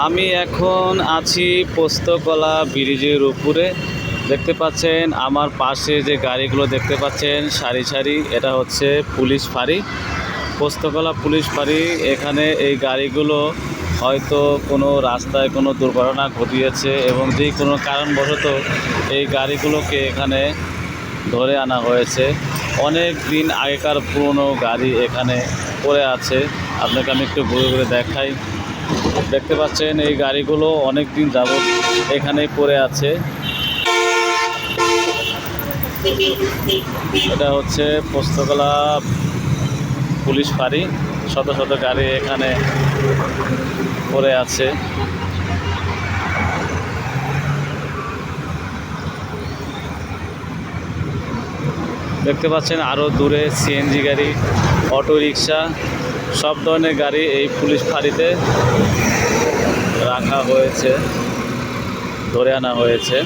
আমি এখন আছি পোস্তকলা ব্রিজের উপরে। দেখতে পাচ্ছেন আমার পাশে যে গাড়িগুলো দেখতে পাচ্ছেন সারি সারি, এটা হচ্ছে পুলিশ ফাঁড়ি, পোস্তকলা পুলিশ ফাঁড়ি। এখানে এই গাড়িগুলো হয়তো কোনো রাস্তায় কোনো দুর্ঘটনা ঘটিয়েছে এবং যে কোনো কারণবশত এই গাড়িগুলোকে এখানে ধরে আনা হয়েছে। অনেক দিন আগেকার পুরনো গাড়ি এখানে পড়ে আছে। আপনাকে আমি একটু ঘুরে ঘুরে দেখাই। দেখতে পাচ্ছেন এই গাড়িগুলো অনেক দিন যাবত এখানেই পড়ে আছে। এটা হচ্ছে পোস্তকলা পুলিশ ফাঁড়ি, শত শত গাড়ি এখানে পড়ে আছে। দেখতে পাচ্ছেন আরও দূরে সিএনজি গাড়ি, অটো রিক্সা, সব ধরনের গাড়ি এই পুলিশ ফাঁড়িতে রাখা হয়েছে, ধরে আনা হয়েছে।